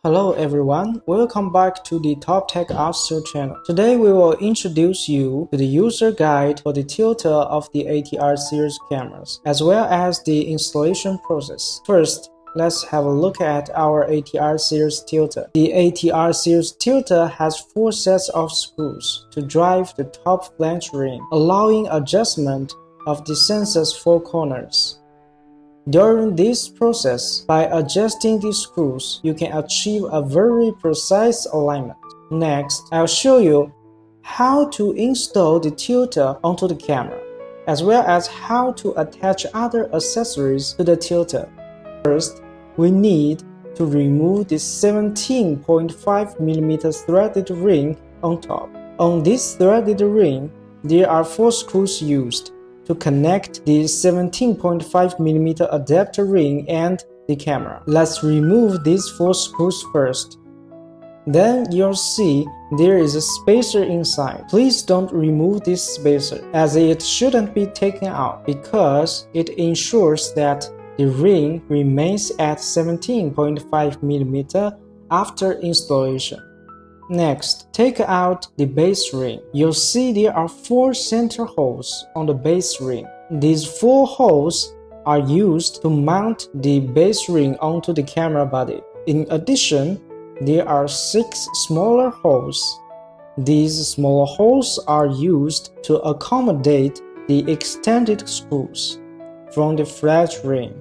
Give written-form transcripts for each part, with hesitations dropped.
Hello everyone, welcome back to the ToupTek Astro channel. Today we will introduce you to the user guide for the tilter of the ATR series cameras, as well as the installation process. First, let's have a look at our ATR series tilter. The ATR series tilter has 4 sets of screws to drive the top flange ring, allowing adjustment of the sensor's 4 corners. During this process, by adjusting the screws, you can achieve a very precise alignment. Next, I'll show you how to install the tilter onto the camera, as well as how to attach other accessories to the tilter. First, we need to remove the 17.5mm threaded ring on top. On this threaded ring, there are 4 screws used to connect the 17.5mm adapter ring and the camera. Let's remove these 4 screws first. Then you'll see there is a spacer inside. Please don't remove this spacer, as it shouldn't be taken out because it ensures that the ring remains at 17.5mm after installation. Next, take out the base ring. You'll see there are 4 center holes on the base ring. These 4 holes are used to mount the base ring onto the camera body. In addition, there are 6 smaller holes. These smaller holes are used to accommodate the extended screws from the flange ring.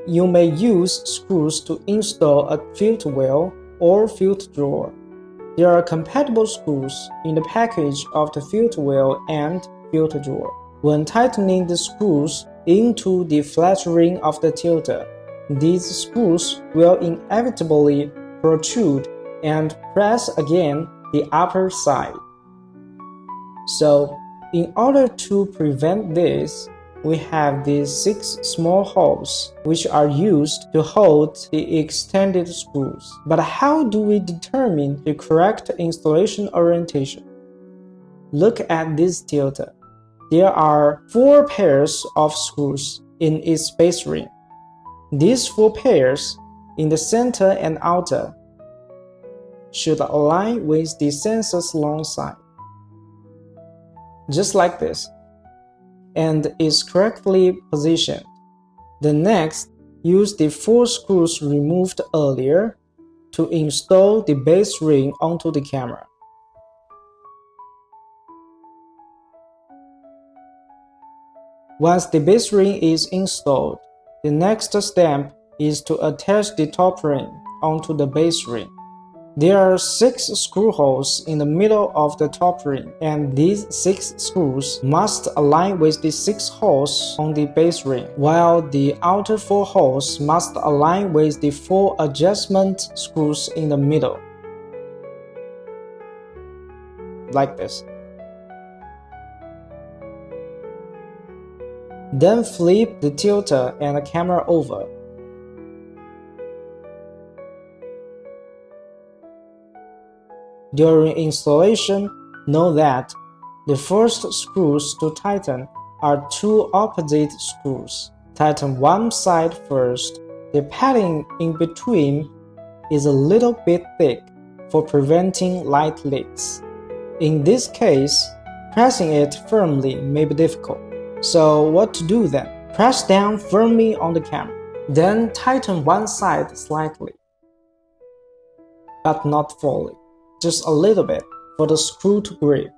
You may use screws to install a filter well or filter drawer. There are compatible screws in the package of the filter well and filter drawer. When tightening the screws into the flange ring of the tilter, these screws will inevitably protrude and press against the upper side. So, in order to prevent this, we have these 6 small holes which are used to hold the extended screws. But how do we determine the correct installation orientation? Look at this tilter. There are 4 pairs of screws in its base ring. These 4 pairs in the center and outer should align with the sensor's long side, just like this, and is correctly positioned. Then next, use the 4 screws removed earlier to install the base ring onto the camera. Once the base ring is installed, the next step is to attach the top ring onto the base ring. There are 6 screw holes in the middle of the top ring, and these 6 screws must align with the 6 holes on the base ring, while the outer 4 holes must align with the 4 adjustment screws in the middle, like this. Then flip the tilter and the camera over. During installation, know that the first screws to tighten are 2 opposite screws. Tighten one side first. The padding in between is a little bit thick for preventing light leaks. In this case, pressing it firmly may be difficult. So what to do then? Press down firmly on the camera. Then tighten one side slightly, but not fully. Just a little bit for the screw to grip.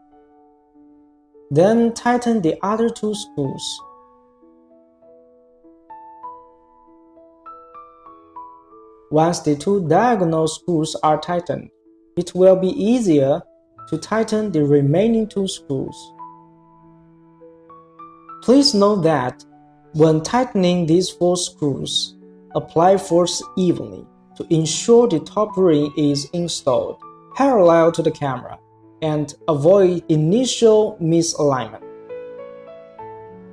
Then tighten the other 2 screws. Once the 2 diagonal screws are tightened, it will be easier to tighten the remaining 2 screws. Please note that when tightening these 4 screws, apply force evenly to ensure the top ring is installed parallel to the camera and avoid initial misalignment.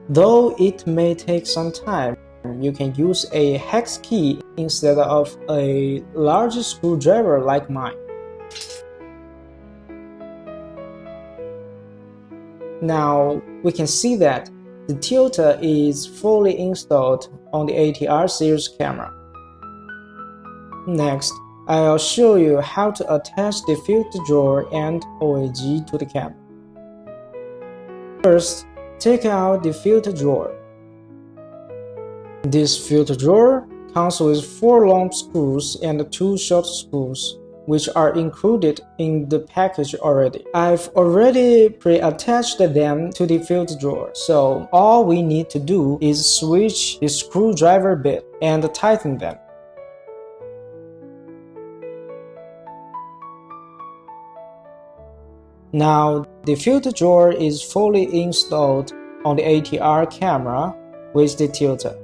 Though it may take some time, you can use a hex key instead of a large screwdriver like mine. Now we can see that the tilter is fully installed on the ATR series camera. Next, I'll show you how to attach the filter drawer and OAG to the camera. First, take out the filter drawer. This filter drawer comes with 4 long screws and 2 short screws, which are included in the package already. I've already pre-attached them to the filter drawer, so all we need to do is switch the screwdriver bit and tighten them. Now, the filter drawer is fully installed on the ATR camera with the tilter.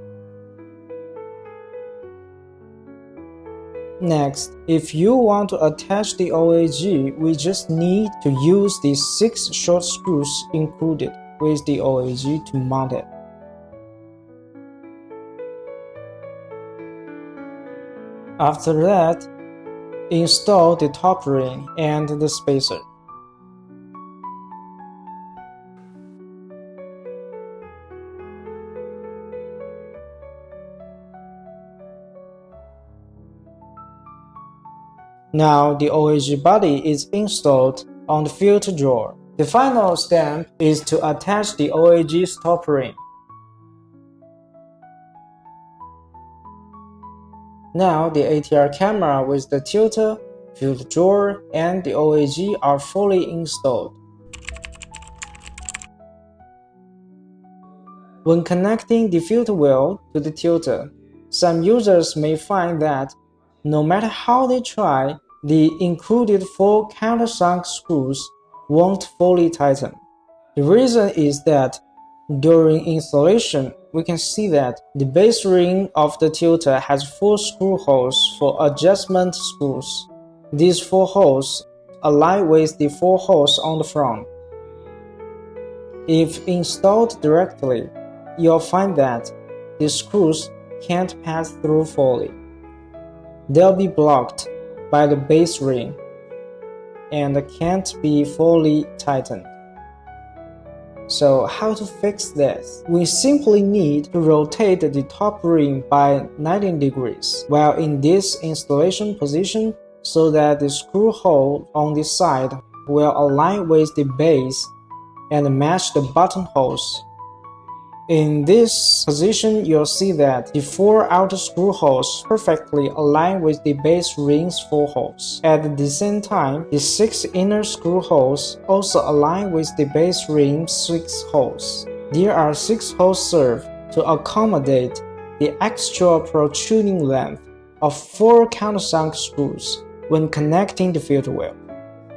Next, if you want to attach the OAG, we just need to use the 6 short screws included with the OAG to mount it. After that, install the top ring and the spacer. Now the OAG body is installed on the filter drawer. The final step is to attach the OAG stop ring. Now the ATR camera with the tilter, filter drawer, and the OAG are fully installed. When connecting the filter wheel to the tilter, some users may find that no matter how they try, the included 4 countersunk screws won't fully tighten. The reason is that during installation, we can see that the base ring of the tilter has 4 screw holes for adjustment screws. These 4 holes align with the 4 holes on the front. If installed directly, you'll find that the screws can't pass through fully. They'll be blocked by the base ring and can't be fully tightened. So how to fix this? We simply need to rotate the top ring by 90 degrees while in this installation position so that the screw hole on the side will align with the base and match the button holes. In this position, you'll see that the 4 outer screw holes perfectly align with the base ring's 4 holes. At the same time, the 6 inner screw holes also align with the base ring's 6 holes. There are 6 holes served to accommodate the extra protruding length of 4 countersunk screws when connecting the filter wheel.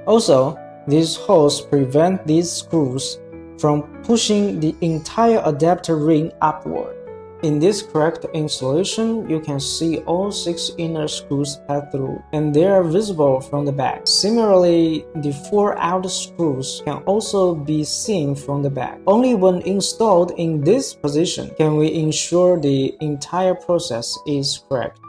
Also, these holes prevent these screws from pushing the entire adapter ring upward. In this correct installation, you can see all 6 inner screws pass through, and they are visible from the back. Similarly, the 4 outer screws can also be seen from the back. Only when installed in this position can we ensure the entire process is correct.